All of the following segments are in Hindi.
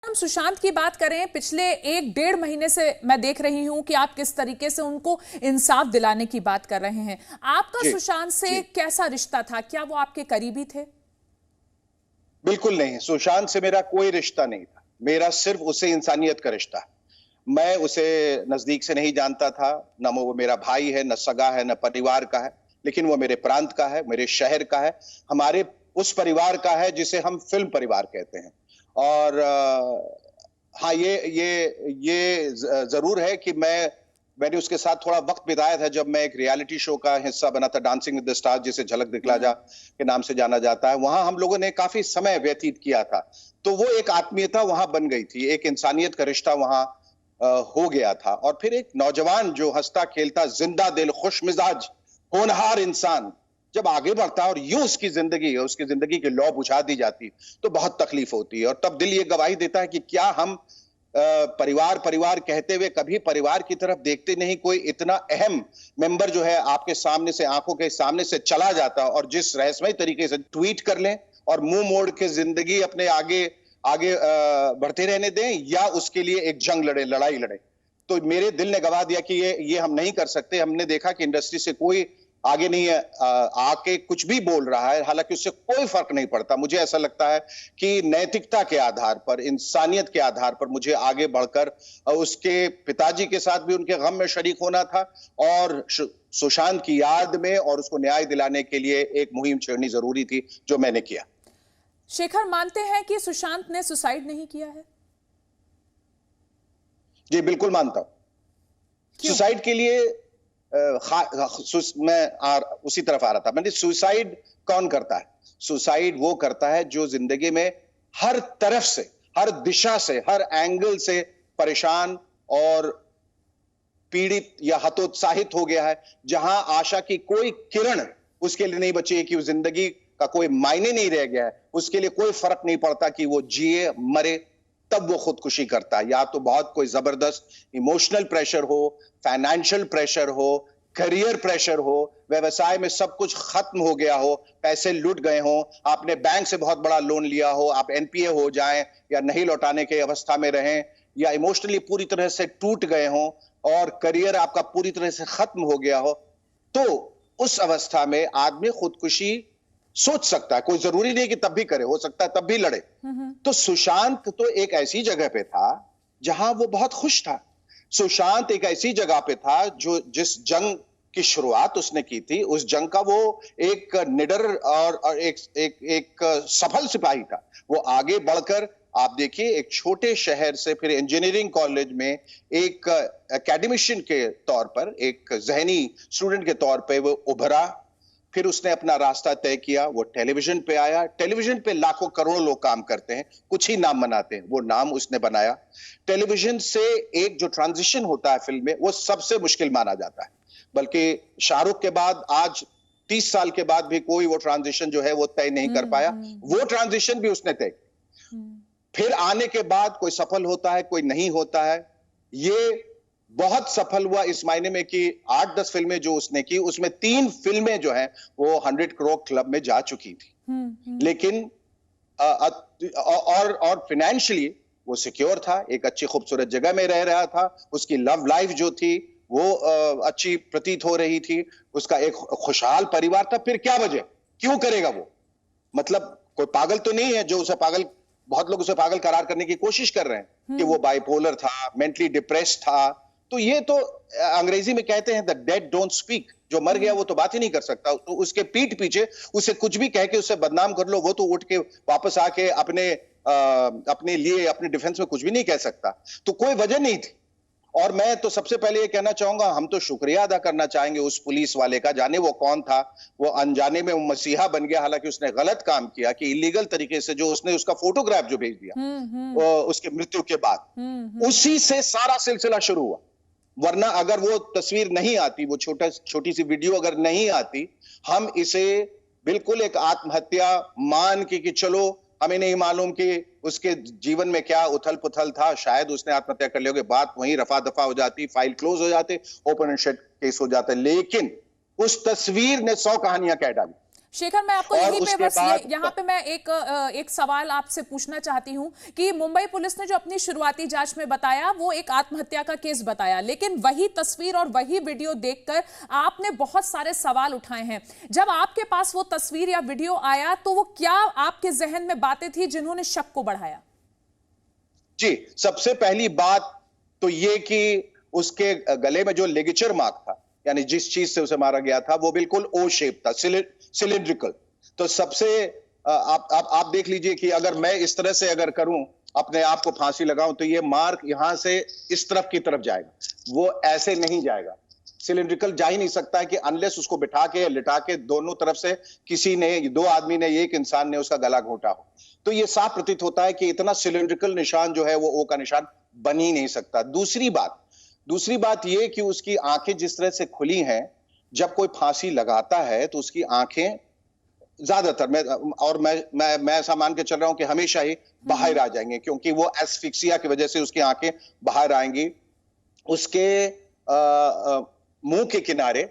हम सुशांत की बात करें, पिछले 1-1.5 महीने से मैं देख रही हूं कि आप किस तरीके से उनको इंसाफ दिलाने की बात कर रहे हैं। आपका जी, सुशांत से जी। कैसा रिश्ता था? क्या वो आपके करीबी थे? बिल्कुल नहीं, सुशांत से मेरा कोई रिश्ता नहीं था। मेरा सिर्फ़ उससे इंसानियत का रिश्ता है। मैं उसे नज़दीक से नहीं जानता था, ना वो मेरा भाई है, ना सगा है, ना परिवार का है, लेकिन वो मेरे प्रांत का है, मेरे शहर का है, हमारे उस परिवार का है जिसे हम फ़िल्म परिवार कहते हैं। और हाँ, ये ज़रूर है कि मैंने उसके साथ थोड़ा वक़्त बिताया था जब मैं एक रियलिटी शो का हिस्सा बना था, डांसिंग विद द स्टार्स, जिसे झलक दिखला जा के नाम से जाना जाता है। वहाँ हम लोगों ने काफ़ी समय व्यतीत किया था। तो वो एक आत्मीयता वहाँ बन गई थी, एक इंसानियत का रिश्ता वहाँ हो गया था। और फिर एक नौजवान जो हँसता-खेलता, ज़िंदा-दिल, खुशमिज़ाज, होनहार इंसान जब आगे बढ़ता है और यूँ उसकी ज़िंदगी है, उसकी ज़िंदगी की लौ बुझा दी जाती, तो बहुत तकलीफ़ होती है। और तब दिल ये गवाही देता है कि क्या हम परिवार परिवार कहते हुए कभी परिवार की तरफ देखते नहीं। कोई इतना अहम मेंबर जो है आपके सामने से, आंखों के सामने से चला जाता और जिस रहस्यमय तरीके से ट्वीट कर लें और मुंह मोड़ के जिंदगी अपने आगे आगे बढ़ते रहने दें, या उसके लिए एक जंग लड़े, लड़ाई लड़े। तो मेरे दिल ने गवाह दिया कि ये हम नहीं कर सकते। हमने देखा कि इंडस्ट्री से कोई आगे नहीं है, आके कुछ भी बोल रहा है, हालांकि उससे कोई फर्क नहीं पड़ता। मुझे ऐसा लगता है कि नैतिकता के आधार पर, इंसानियत के आधार पर मुझे आगे बढ़कर उसके पिताजी के साथ भी उनके गम में शरीक होना था, और सुशांत की याद में और उसको न्याय दिलाने के लिए एक मुहिम छेड़नी जरूरी थी, जो मैंने किया। शेखर, मानते हैं कि सुशांत ने सुसाइड नहीं किया है? जी, बिल्कुल मानता हूं। क्यों? सुसाइड के लिए मैं उसी तरफ आ रहा था। मैंने सुसाइड कौन करता है? सुसाइड वो करता है जो जिंदगी में हर तरफ से, हर दिशा से, हर एंगल से परेशान और पीड़ित या हतोत्साहित हो गया है, जहां आशा की कोई किरण उसके लिए नहीं बची है, कि वो जिंदगी का कोई मायने नहीं रह गया है, उसके लिए कोई फर्क नहीं पड़ता कि वो जिए मरे, तब वो खुदकुशी करता है। या तो बहुत कोई जबरदस्त इमोशनल प्रेशर हो, फाइनेंशियल प्रेशर हो, करियर प्रेशर हो, व्यवसाय में सब कुछ खत्म हो गया हो, पैसे लुट गए हो, आपने बैंक से बहुत बड़ा लोन लिया हो, आप एनपीए हो जाएं या नहीं लौटाने की अवस्था में रहें, या इमोशनली पूरी तरह से टूट गए हो और करियर आपका पूरी तरह से खत्म हो गया हो, तो उस अवस्था में आदमी खुदकुशी सोच सकता है। कोई जरूरी नहीं कि तब भी करे, हो सकता है तब भी लड़े। तो सुशांत तो एक ऐसी जगह पे था जहां वो बहुत खुश था। सुशांत एक ऐसी जगह पे था जो जिस जंग की शुरुआत उसने की थी, उस जंग का वो एक निडर और एक सफल सिपाही था। वो आगे बढ़कर, आप देखिए, एक छोटे शहर से फिर इंजीनियरिंग कॉलेज में एक एकेडमिशियन के तौर पर, एक जहनी स्टूडेंट के तौर पे वो उभरा। फिर उसने अपना रास्ता तय किया, वो टेलीविजन पे आया। टेलीविजन पे लाखों करोड़ों लोग काम करते हैं, कुछ ही नाम बनाते हैं, वो नाम उसने बनाया। टेलीविजन से एक जो ट्रांजिशन होता है फिल्म में, वो सबसे मुश्किल माना जाता है। बल्कि शाहरुख के बाद आज 30 साल के बाद भी कोई वो ट्रांजिशन जो है वो तय नहीं कर हम्म, पाया। हम्म, वो ट्रांजिशन भी उसने तय। हम्म। फिर आने के बाद कोई सफल होता है, कोई नहीं होता है। ये बहुत सफल हुआ इस मायने में कि 8-10 फिल्में जो उसने की, उसमें 3 फिल्में जो हैं वो 100 करोड़ क्लब में जा चुकी थी। लेकिन और फाइनेंशियली वो सिक्योर था, एक अच्छी खूबसूरत जगह में रह रहा था, उसकी लव लाइफ जो थी वो अच्छी प्रतीत हो रही थी, उसका एक खुशहाल परिवार था। फिर क्या वजह, क्यों करेगा वो? मतलब कोई पागल तो नहीं है जो उसे पागल, बहुत लोग उसे पागल करार करने की कोशिश कर रहे हैं कि वो बाइपोलर था, मेंटली डिप्रेस्ड था। तो ये तो अंग्रेजी में कहते हैं द डेड डोंट स्पीक, जो मर गया वो तो बात ही नहीं कर सकता। तो उसके पीठ पीछे उसे कुछ भी कह के उसे बदनाम कर लो, वो तो उठ के वापस आके अपने लिए, अपने डिफेंस में कुछ भी नहीं कह सकता। तो कोई वजह नहीं थी। और मैं तो सबसे पहले ये कहना चाहूंगा, हम तो शुक्रिया अदा करना चाहेंगे उस पुलिस वाले का, जाने वो कौन था, वो अनजाने में वो मसीहा बन गया। हालांकि उसने गलत काम किया कि इलीगल तरीके से जो उसने उसका फोटोग्राफ जो भेज दिया उसके मृत्यु के बाद, उसी से सारा सिलसिला शुरू हुआ। वरना अगर वो तस्वीर नहीं आती, वो छोटी सी वीडियो अगर नहीं आती, हम इसे बिल्कुल एक आत्महत्या मान के कि चलो, हमें नहीं मालूम कि उसके जीवन में क्या उथल पुथल था, शायद उसने आत्महत्या कर लिया, बात वहीं रफा दफा हो जाती, फाइल क्लोज हो जाते, ओपन एंड शट केस हो जाता। लेकिन उस तस्वीर ने 100 कहानियां कह डाली। शेखर, मैं आपको और यहीं पे उसके बस बाद यहाँ पे मैं एक सवाल आपसे पूछना चाहती हूँ कि मुंबई पुलिस ने जो अपनी शुरुआती जांच में बताया वो एक आत्महत्या का केस बताया, लेकिन वही तस्वीर और वही वीडियो देखकर आपने बहुत सारे सवाल उठाए हैं। जब आपके पास वो तस्वीर या वीडियो आया तो वो क्या आपके जहन में बातें थी जिन्होंने शक को बढ़ाया? जी, सबसे पहली बात तो ये कि उसके गले में जो लिगेचर मार्क था, यानी जिस चीज से उसे मारा गया था, वो बिल्कुल ओ शेप था, सिलिंड्रिकल। तो सबसे आप देख लीजिए कि अगर मैं इस तरह से अगर करूं, अपने आप को फांसी लगाऊं, तो ये मार्क यहां से इस तरफ की तरफ जाएगा, वो ऐसे नहीं जाएगा। सिलिंड्रिकल जा ही नहीं सकता है कि अनलेस उसको बिठा के लिटा के दोनों तरफ से किसी ने, दो आदमी ने, एक इंसान ने उसका गला घोंटा हो। तो ये साफ प्रतीत होता है कि इतना सिलिंड्रिकल निशान जो है वो ओ का निशान बन ही नहीं सकता। दूसरी बात ये कि उसकी आंखें जिस तरह से खुली हैं, जब कोई फांसी लगाता है तो उसकी आंखें ज्यादातर, मैं ऐसा मान के चल रहा हूं कि हमेशा ही बाहर आ जाएंगे, क्योंकि वो एस्फिक्सिया की वजह से उसकी आंखें बाहर आएंगी। उसके मुंह के किनारे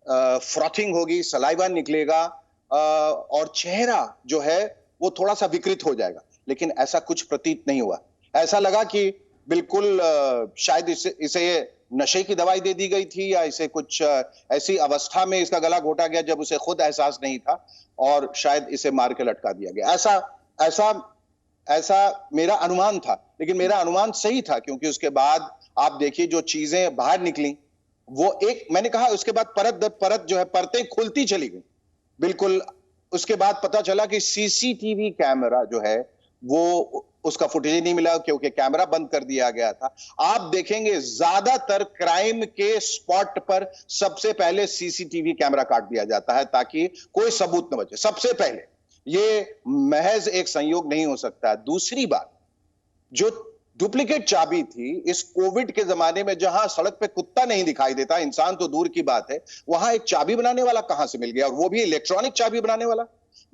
फ्रॉथिंग होगी, सलाइवा निकलेगा, और चेहरा जो है वो थोड़ा सा विकृत हो जाएगा, लेकिन ऐसा कुछ प्रतीत नहीं हुआ। ऐसा लगा कि बिल्कुल शायद इसे नशे की दवाई दे दी गई थी, या इसे कुछ ऐसी अवस्था में इसका गला घोटा गया जब उसे खुद एहसास नहीं था, और शायद इसे मार के लटका दिया गया। ऐसा मेरा अनुमान था, लेकिन मेरा अनुमान सही था, क्योंकि उसके बाद आप देखिए जो चीजें बाहर निकली, वो एक, मैंने कहा उसके बाद परत दर परत जो है परतें खुलती चली गई बिल्कुल। उसके बाद पता चला कि सीसीटीवी कैमरा जो है वो, उसका फुटेज नहीं मिला, क्योंकि कैमरा बंद कर दिया गया था। आप देखेंगे ज्यादातर क्राइम के स्पॉट पर सबसे पहले सीसीटीवी कैमरा काट दिया जाता है, ताकि कोई सबूत न बचे सबसे पहले। ये महज एक संयोग नहीं हो सकता। दूसरी बात, जो डुप्लीकेट चाबी थी, इस कोविड के जमाने में जहां सड़क पे कुत्ता नहीं दिखाई देता, इंसान तो दूर की बात है, वहां एक चाबी बनाने वाला कहां से मिल गया, और वो भी इलेक्ट्रॉनिक चाबी बनाने वाला,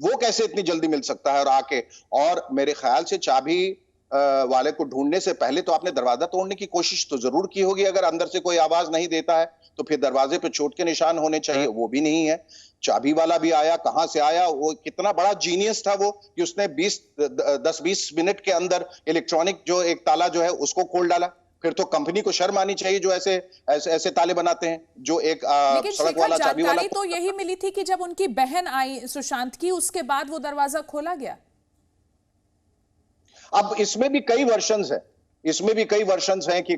वो कैसे इतनी जल्दी मिल सकता है? और आके, और मेरे ख्याल से चाबी वाले को ढूंढने से पहले तो आपने दरवाजा तोड़ने की कोशिश तो जरूर की होगी। अगर अंदर से कोई आवाज नहीं देता है तो फिर दरवाजे पे चोट के निशान होने चाहिए, वो भी नहीं है। चाबी वाला भी आया, कहां से आया? वो कितना बड़ा जीनियस था वो, कि उसने 10-20 मिनट के अंदर इलेक्ट्रॉनिक जो एक ताला जो है उसको खोल डाला। फिर तो कंपनी को शर्म आनी चाहिए जो ऐसे ताले बनाते हैं, जो एक सड़क वाला चाबी वाला। तो यही मिली थी कि जब उनकी बहन आई सुशांत की, उसके बाद वो दरवाजा खोला गया। अब इसमें भी कई वर्जन्स हैं कि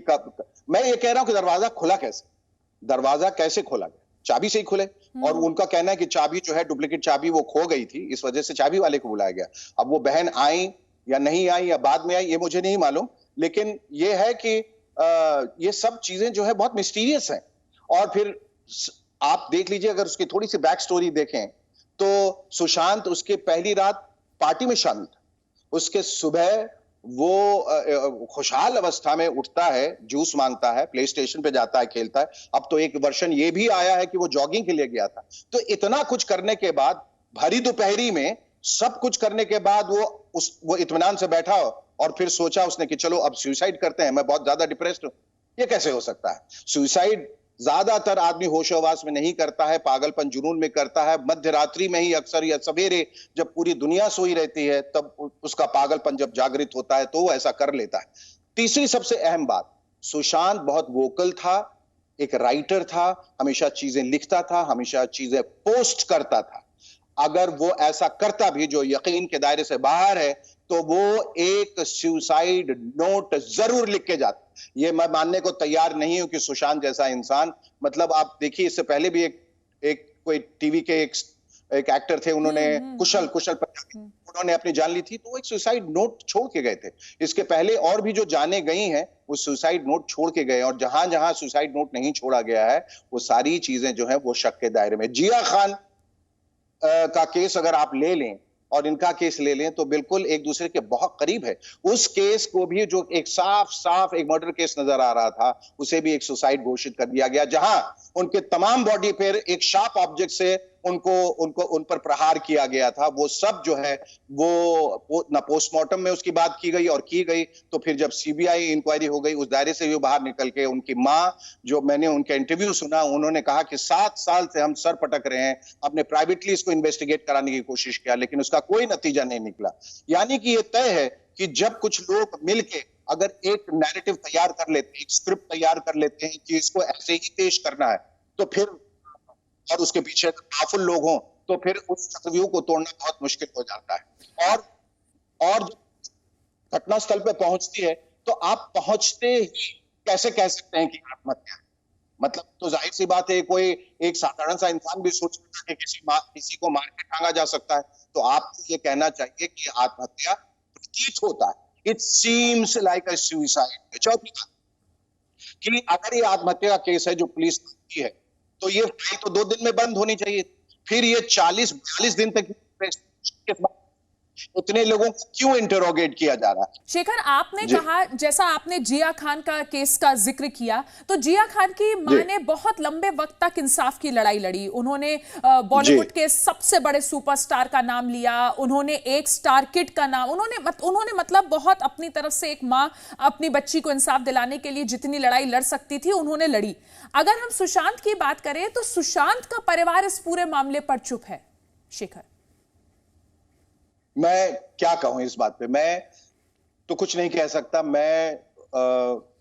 मैं ये कह रहा हूं कि दरवाजा खुला कैसे, दरवाजा कैसे खोला गया? चाबी से ही खुले। और उनका कहना है कि चाबी जो है, डुप्लीकेट चाबी वो खो गई थी, इस वजह से चाबी वाले को बुलाया गया। अब वो बहन आई या नहीं आई, या बाद में आई, ये मुझे नहीं मालूम, लेकिन ये है कि ये सब चीजें जो है बहुत मिस्टीरियस हैं। और फिर आप देख लीजिए, अगर उसकी थोड़ी सी बैक स्टोरी देखें तो सुशांत उसके पहली रात पार्टी में शामिल था। उसके सुबह वो खुशहाल अवस्था में उठता है, जूस मांगता है, प्ले स्टेशन पे जाता है, खेलता है। अब तो एक वर्जन ये भी आया है कि वो जॉगिंग के लिए गया था। तो इतना कुछ करने के बाद, भरी दोपहरी में सब कुछ करने के बाद, वो इत्मीनान से बैठा और फिर सोचा उसने कि चलो अब सुसाइड करते हैं, मैं बहुत ज्यादा डिप्रेस्ड हूं। ये कैसे हो सकता है? सुसाइड ज्यादातर आदमी होशोहवास में नहीं करता है, पागलपन जुनून में करता है। मध्य रात्रि में ही अक्सर, या सवेरे जब पूरी दुनिया सोई रहती है, तब उसका पागलपन जब जागृत होता है तो वो ऐसा कर लेता है। तीसरी सबसे अहम बात, सुशांत बहुत वोकल था, एक राइटर था, हमेशा चीजें लिखता था, हमेशा चीजें पोस्ट करता था। अगर वो ऐसा करता भी जो यकीन के दायरे से बाहर है, तो वो एक सुसाइड नोट जरूर लिख के जाता। ये मैं मानने को तैयार नहीं हूं कि सुशांत जैसा इंसान, मतलब आप देखिए, इससे पहले भी एक कोई टीवी के एक एक्टर थे, उन्होंने कुशल उन्होंने अपनी जान ली थी, तो वो एक सुसाइड नोट छोड़ के गए थे। इसके पहले और भी जो जाने गई हैं, वो सुसाइड नोट छोड़ के गए। और जहां जहां सुसाइड नोट नहीं छोड़ा गया है, वो सारी चीजें जो है वो शक के दायरे में। जिया खान का केस अगर आप ले लें और इनका केस ले लें, तो बिल्कुल एक दूसरे के बहुत करीब है। उस केस को भी, जो एक साफ एक मर्डर केस नजर आ रहा था, उसे भी एक सुसाइड घोषित कर दिया गया, जहां उनके तमाम बॉडी पर एक शार्प ऑब्जेक्ट से उनको उनको उन पर प्रहार किया गया था, वो सब जो है वो ना पोस्टमार्टम में उसकी बात की गई, और की गई तो फिर जब सीबीआई इंक्वायरी हो गई उस दायरे से भी बाहर निकल के उनकी माँ, जो मैंने उनका इंटरव्यू सुना, उन्होंने कहा कि 7 साल से हम सर पटक रहे हैं, हमने प्राइवेटली इसको इन्वेस्टिगेट कराने की कोशिश किया लेकिन उसका कोई नतीजा नहीं निकला। यानी कि ये तय है कि जब कुछ लोग मिलके अगर एक नैरेटिव तैयार कर लेते हैं, एक स्क्रिप्ट तैयार कर लेते हैं कि इसको ऐसे ही पेश करना है, तो फिर और उसके पीछे पावरफुल लोग हों तो फिर उस चक्रव्यूह को तोड़ना बहुत मुश्किल हो जाता है। और जब घटनास्थल पे पहुंचती है तो आप पहुंचते ही कैसे कह सकते हैं कि आत्महत्या है? मतलब तो जाहिर सी बात है, कोई एक साधारण सा इंसान भी सोच सकता है कि किसी को मार के टांगा जा सकता है, तो आपको ये कहना चाहिए कि आत्महत्या प्रतीत होता है, it seems like a suicide. चौथी बात कि अगर ये आत्महत्या का केस है जो पुलिस की है, तो ये फाइल तो 2 दिन में बंद होनी चाहिए, फिर ये 40-42 दिन तक उतने लोगों को क्यों इंटरोगेट किया जा रहा है? शेखर, आपने कहा, जैसा आपने जिया खान का केस का जिक्र किया, तो जिया खान की मां ने बहुत लंबे वक्त तक इंसाफ की लड़ाई लड़ी। उन्होंने बॉलीवुड के सबसे बड़े सुपरस्टार का नाम लिया, उन्होंने एक स्टार किड का नाम, उन्होंने मतलब बहुत अपनी तरफ से एक मां अपनी बच्ची को इंसाफ दिलाने के लिए जितनी लड़ाई लड़ सकती थी उन्होंने लड़ी। अगर हम सुशांत की बात करें तो सुशांत का परिवार इस पूरे मामले पर चुप है। शेखर, मैं क्या कहूं इस बात पे? मैं तो कुछ नहीं कह सकता, मैं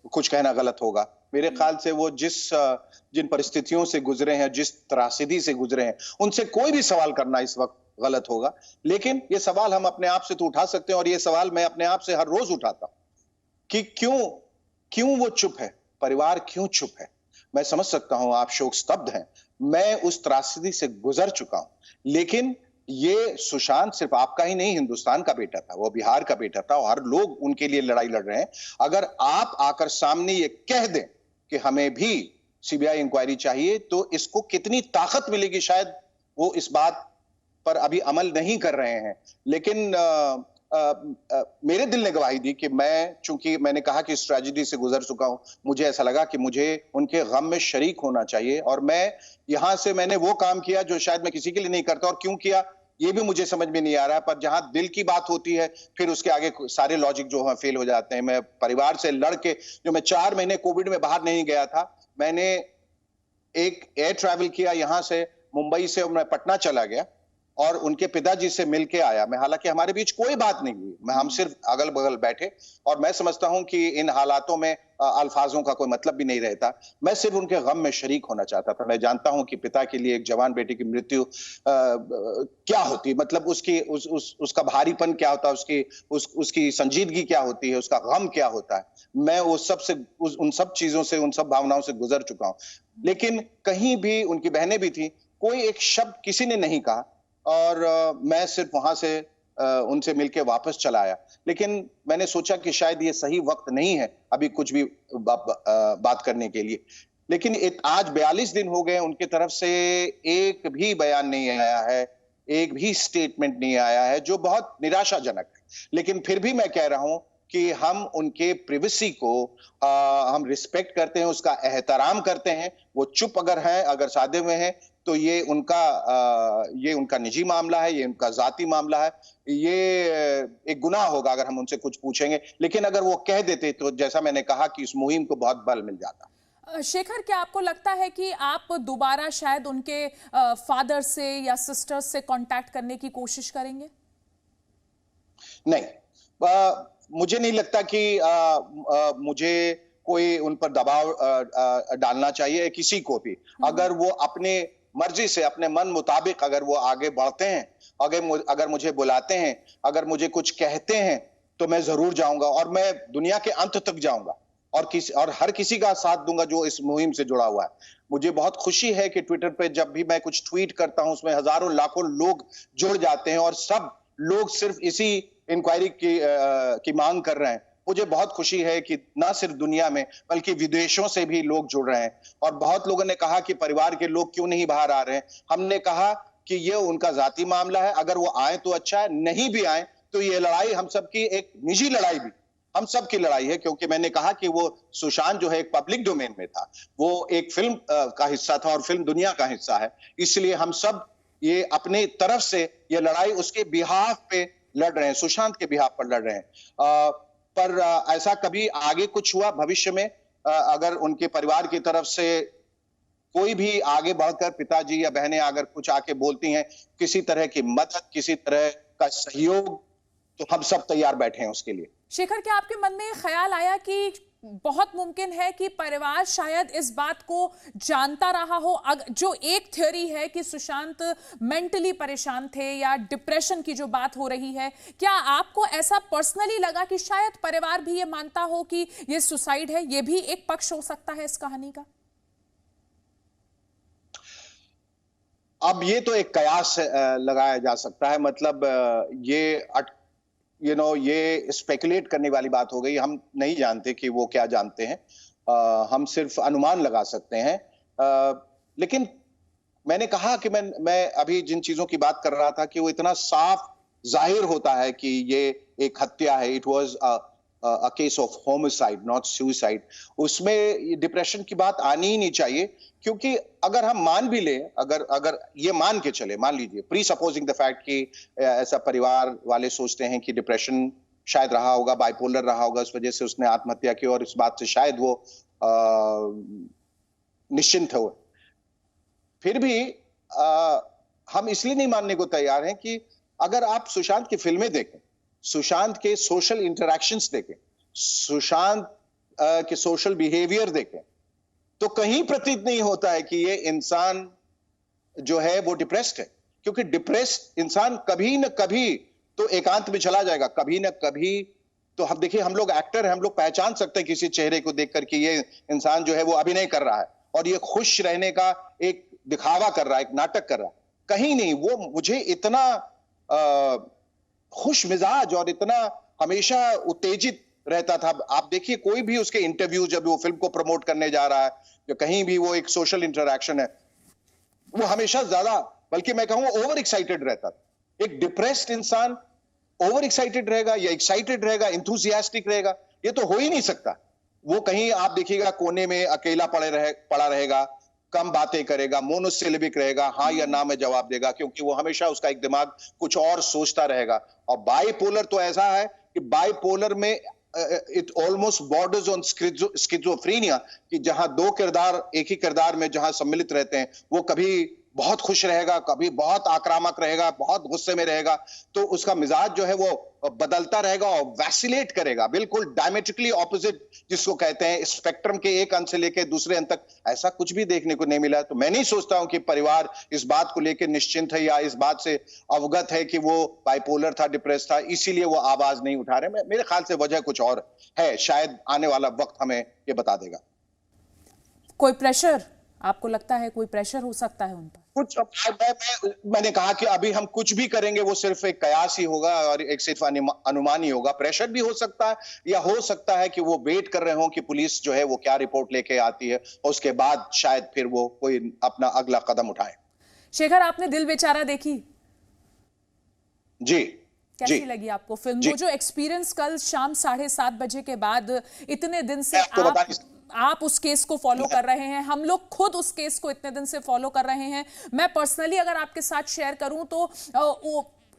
कुछ कहना गलत होगा। मेरे ख्याल से वो जिन परिस्थितियों से गुजरे हैं, जिस त्रासदी से गुजरे हैं, उनसे कोई भी सवाल करना इस वक्त गलत होगा। लेकिन ये सवाल हम अपने आप से तो उठा सकते हैं, और ये सवाल मैं अपने आप से हर रोज उठाता हूं कि क्यों वो चुप है, परिवार क्यों चुप है। मैं समझ सकता हूं आप शोक स्तब्ध हैं, मैं उस त्रासदी से गुजर चुका हूं, लेकिन ये सुशांत सिर्फ आपका ही नहीं, हिंदुस्तान का बेटा था, वो बिहार का बेटा था, और हर लोग उनके लिए लड़ाई लड़ रहे हैं। अगर आप आकर सामने ये कह दें कि हमें भी सीबीआई इंक्वायरी चाहिए, तो इसको कितनी ताकत मिलेगी। शायद वो इस बात पर अभी अमल नहीं कर रहे हैं, लेकिन मेरे दिल ने गवाही दी कि चूंकि मैंने कहा कि इस ट्रेजेडी से गुजर चुका हूं, मुझे ऐसा लगा कि मुझे उनके गम में शरीक होना चाहिए, और मैंने वो काम किया जो शायद मैं किसी के लिए नहीं करता। और क्यों किया ये भी मुझे समझ में नहीं आ रहा, पर जहां दिल की बात होती है फिर उसके आगे सारे लॉजिक जो है फेल हो जाते हैं। मैं परिवार से लड़ के, जो मैं 4 महीने कोविड में बाहर नहीं गया था, मैंने एक एयर ट्रैवल किया, यहां से मुंबई से मैं पटना चला गया और उनके पिताजी से मिलके आया मैं। हालांकि हमारे बीच कोई बात नहीं हुई, हम सिर्फ अगल बगल बैठे, और मैं समझता हूं कि इन हालातों में अल्फाजों का कोई मतलब भी नहीं रहता। मैं सिर्फ उनके गम में शरीक होना चाहता था। मैं जानता हूं कि पिता के लिए एक जवान बेटे की मृत्यु क्या होती, मतलब उसका भारीपन क्या होता है, उसकी संजीदगी क्या होती है, उसका गम क्या होता है। मैं उन सब चीजों से, उन सब भावनाओं से गुजर चुका हूं। लेकिन कहीं भी, उनकी बहनें भी थी, कोई एक शब्द किसी ने नहीं कहा, और मैं सिर्फ वहां से उनसे मिलके वापस चला आया। लेकिन मैंने सोचा कि शायद ये सही वक्त नहीं है अभी कुछ भी बात करने के लिए। लेकिन आज 42 दिन हो गए, उनकी तरफ से एक भी बयान नहीं आया है, एक भी स्टेटमेंट नहीं आया है, जो बहुत निराशाजनक है। लेकिन फिर भी मैं कह रहा हूं कि हम उनके प्रिवेसी को हम रिस्पेक्ट करते हैं, उसका एहतराम करते हैं। वो चुप अगर हैं, अगर सादे में हैं, तो ये उनका निजी मामला है, ये उनका जाती मामला है। ये एक गुनाह होगा अगर हम उनसे कुछ पूछेंगे, लेकिन अगर वो कह देते तो जैसा मैंने कहा कि इस मुहिम को बहुत बल मिल जाता। शेखर, क्या आपको लगता है कि आप दोबारा शायद उनके फादर से या सिस्टर से कांटेक्ट करने की कोशिश करेंगे? नहीं, मुझे नहीं लगता कि मुझे कोई उन पर दबाव डालना चाहिए, किसी को भी। अगर वो अपने मर्जी से, अपने मन मुताबिक अगर वो आगे बढ़ते हैं, अगर मुझे बुलाते हैं, अगर मुझे कुछ कहते हैं, तो मैं जरूर जाऊंगा, और मैं दुनिया के अंत तक जाऊंगा, और हर किसी का साथ दूंगा जो इस मुहिम से जुड़ा हुआ है। मुझे बहुत खुशी है कि ट्विटर पे जब भी मैं कुछ ट्वीट करता हूं, उसमें हजारों लाखों लोग जुड़ जाते हैं, और सब लोग सिर्फ इसी इंक्वायरी की मांग कर रहे हैं। मुझे बहुत खुशी है कि ना सिर्फ दुनिया में बल्कि विदेशों से भी लोग जुड़ रहे हैं। और बहुत लोगों ने कहा कि परिवार के लोग क्यों नहीं बाहर आ रहे हैं। हमने कहा कि ये उनका जाती मामला है, अगर वो आए तो अच्छा है, नहीं भी आए तो ये लड़ाई हम सबकी, एक निजी लड़ाई भी हम सब की लड़ाई है। क्योंकि मैंने कहा कि वो सुशांत जो है एक पब्लिक डोमेन में था, वो एक फिल्म का हिस्सा था और फिल्म दुनिया का हिस्सा है, इसलिए हम सब ये अपने तरफ से ये लड़ाई उसके बिहाफ पे लड़ रहे हैं, सुशांत के बिहाफ पर लड़ रहे हैं। पर ऐसा कभी आगे कुछ हुआ भविष्य में, अगर उनके परिवार की तरफ से कोई भी आगे बढ़कर पिताजी या बहनें अगर कुछ आके बोलती हैं, किसी तरह की मदद, किसी तरह का सहयोग, तो हम सब तैयार बैठे हैं उसके लिए। शेखर, क्या आपके मन में ख्याल आया कि बहुत मुमकिन है कि परिवार शायद इस बात को जानता रहा हो? जो एक थ्योरी है कि सुशांत मेंटली परेशान थे या डिप्रेशन की जो बात हो रही है, क्या आपको ऐसा पर्सनली लगा कि शायद परिवार भी ये मानता हो कि ये सुसाइड है? ये भी एक पक्ष हो सकता है इस कहानी का। अब ये तो एक कयास लगाया जा सकता है, मतलब ये स्पेकुलेट करने वाली बात हो गई। हम नहीं जानते कि वो क्या जानते हैं, हम सिर्फ अनुमान लगा सकते हैं। लेकिन मैंने कहा कि मैं अभी जिन चीजों की बात कर रहा था कि वो इतना साफ जाहिर होता है कि ये एक हत्या है। It was a case of homicide, not suicide. उसमें डिप्रेशन की बात आनी ही नहीं चाहिए, क्योंकि अगर हम मान भी लें, अगर ये मान के चले, मान लीजिए, प्री सपोजिंग द फैक्ट कि ऐसा परिवार वाले सोचते हैं कि डिप्रेशन शायद रहा होगा, बाइपोलर रहा होगा, इस वजह से उसने आत्महत्या की और इस बात से शायद वो निश्चिंत हो, फिर भी हम इसलिए नहीं मानने को तैयार हैं कि अगर आप सुशांत की फिल्में देखें, सुशांत के सोशल इंटरैक्शंस देखें, सुशांत के सोशल बिहेवियर देखें, तो कहीं प्रतीत नहीं होता है कि ये इंसान जो है वो डिप्रेस्ड है। क्योंकि डिप्रेस्ड इंसान कभी न कभी तो एकांत में चला जाएगा, कभी न कभी तो हम देखिए, हम लोग एक्टर हैं, हम लोग पहचान सकते हैं किसी चेहरे को देखकर कि ये इंसान जो है वो अभिनय कर रहा है और ये खुश रहने का एक दिखावा कर रहा है, एक नाटक कर रहा है। कहीं नहीं, वो मुझे इतना खुश मिजाज और इतना हमेशा उत्तेजित रहता था। आप देखिए कोई भी उसके इंटरव्यू, जब वो फिल्म को प्रमोट करने जा रहा है या कहीं भी वो एक सोशल इंटरैक्शन है, वो हमेशा ज्यादा, बल्कि मैं कहूँ ओवर एक्साइटेड रहता था। एक डिप्रेस्ड इंसान ओवर एक्साइटेड रहेगा या एक्साइटेड रहेगा, इंथुसियास्टिक रहेगा? ये तो हो ही नहीं सकता। वो कहीं आप देखिएगा कोने में अकेला पड़ा रहेगा, कम बातें करेगा, मोनोसिलेबिक रहेगा, हाँ या ना में जवाब देगा, क्योंकि वो हमेशा उसका एक दिमाग कुछ और सोचता रहेगा। और बाइपोलर तो ऐसा है कि बाइपोलर में it almost borders on schizophrenia, कि जहां दो किरदार एक ही किरदार में जहां सम्मिलित रहते हैं, वो कभी बहुत खुश रहेगा, कभी बहुत आक्रामक रहेगा, बहुत गुस्से में रहेगा, तो उसका मिजाज जो है वो बदलता रहेगा और वैसिलेट करेगा, बिल्कुल डायमेट्रिकली ऑपोजिट जिसको कहते हैं, स्पेक्ट्रम के एक अंत से लेकर दूसरे अंत तक। ऐसा कुछ भी देखने को नहीं मिला। तो मैं नहीं सोचता हूं कि परिवार इस बात को लेकर निश्चिंत है या इस बात से अवगत है कि वो बाइपोलर था, डिप्रेस था, इसीलिए वो आवाज नहीं उठा रहे। मेरे ख्याल से वजह कुछ और है, शायद आने वाला वक्त हमें ये बता देगा। कोई प्रेशर आपको लगता है, कोई प्रेशर हो सकता है उन पर? कुछ मैंने कहा कि अभी हम कुछ भी करेंगे वो सिर्फ एक कयास ही होगा और एक सिर्फ अनुमान ही होगा। प्रेशर भी हो सकता है, या हो सकता है कि वो वेट कर रहे हो कि पुलिस जो है वो क्या रिपोर्ट लेके आती है और उसके बाद शायद फिर वो कोई अपना अगला कदम उठाए। शेखर, आपने दिल बेचारा देखी? जी। कैसी लगी आपको फिल्म? वो जो एक्सपीरियंस कल शाम 7:30 बजे के बाद, इतने दिन से आप उस केस को फॉलो कर रहे हैं, हम लोग खुद उस केस को इतने दिन से फॉलो कर रहे हैं। मैं पर्सनली अगर आपके साथ शेयर करूं तो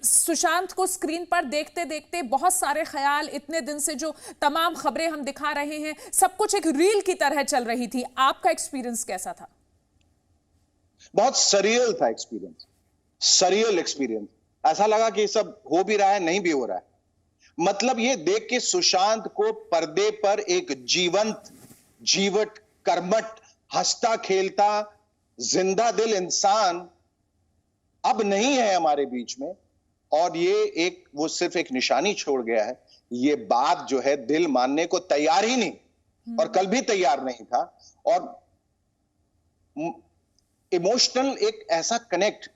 सुशांत को स्क्रीन पर देखते देखते बहुत सारे ख्याल, इतने दिन से जो तमाम खबरें हम दिखा रहे हैं, सब कुछ एक रील की तरह चल रही थी। आपका एक्सपीरियंस कैसा था? बहुत सरियल था एक्सपीरियंस, सरियल एक्सपीरियंस। ऐसा लगा कि सब हो भी रहा है, नहीं भी हो रहा है। मतलब ये देख के सुशांत को पर्दे पर एक जीवट, कर्मठ, हंसता खेलता, जिंदा दिल इंसान अब नहीं है हमारे बीच में, और ये वो सिर्फ एक निशानी छोड़ गया है। ये बात जो है दिल मानने को तैयार ही नहीं, और कल भी तैयार नहीं था। और इमोशनल एक ऐसा कनेक्ट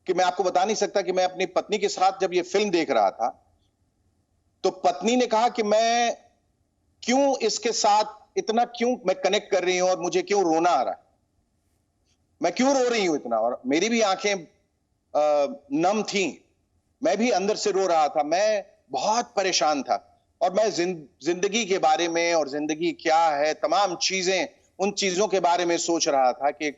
कि मैं आपको बता नहीं सकता कि मैं अपनी पत्नी के साथ जब ये फिल्म देख रहा था, तो पत्नी ने कहा कि मैं क्यों इसके साथ इतना, क्यों मैं कनेक्ट कर रही हूं और मुझे क्यों रोना आ रहा है, मैं क्यों रो रही हूं इतना। और मेरी भी आंखें नम थी, मैं भी अंदर से रो रहा था, मैं बहुत परेशान था। और मैं जिंदगी के बारे में और जिंदगी क्या है, तमाम चीजें, उन चीजों के बारे में सोच रहा था कि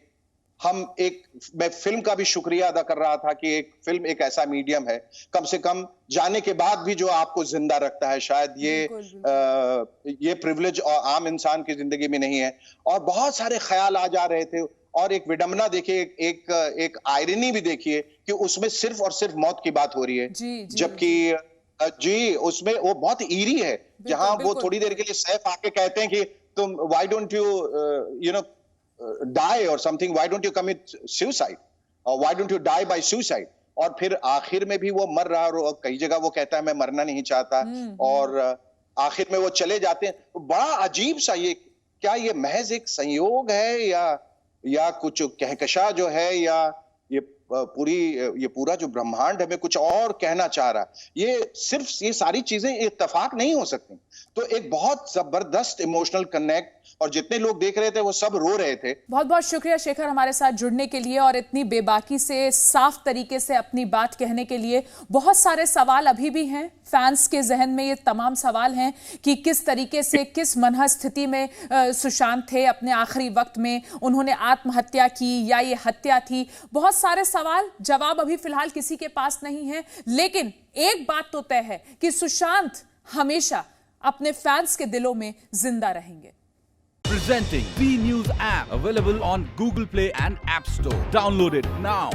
मैं फिल्म का भी शुक्रिया अदा कर रहा था कि एक फिल्म एक ऐसा मीडियम है, कम से कम जाने के बाद भी जो आपको जिंदा रखता है। शायद ये प्रिविलेज और आम इंसान की जिंदगी में नहीं है। और बहुत सारे ख्याल आ जा रहे थे, और एक विडंबना देखिए, एक आयरनी भी देखिए कि उसमें सिर्फ और सिर्फ मौत की बात हो रही है, जबकि जी उसमें वो बहुत ईरी है, जहां वो थोड़ी देर के लिए सैफ आके कहते हैं कि तुम why don't you die or something, why don't you commit suicide or why don't you die by suicide? और फिर आखिर में भी वो मर रहा, और कई जगह वो कहता है मैं मरना नहीं चाहता, और आखिर में वो चले जाते हैं। तो बड़ा अजीब सा क्या ये महज एक संयोग है या कुछ कहकशा जो है, या ये पूरा जो ब्रह्मांड हमें कुछ और कहना चाह रहा है? ये सारी चीजें इत्तेफाक नहीं हो सकती। तो एक बहुत जबरदस्त इमोशनल कनेक्ट, और जितने लोग देख रहे थे वो सब रो रहे थे। बहुत बहुत शुक्रिया शेखर हमारे साथ जुड़ने के लिए और इतनी बेबाकी से साफ तरीके से अपनी बात कहने के लिए। बहुत सारे सवाल अभी भी हैं फैंस के जहन में, ये तमाम सवाल हैं कि किस तरीके से, किस मनह स्थिति में सुशांत थे अपने आखिरी वक्त में, उन्होंने आत्महत्या की या ये हत्या थी। बहुत सारे सवाल, जवाब अभी फिलहाल किसी के पास नहीं है, लेकिन एक बात तो तय है कि सुशांत हमेशा अपने फैंस के दिलों में जिंदा रहेंगे। Presenting B News app, available on Google Play and App Store. Download it now.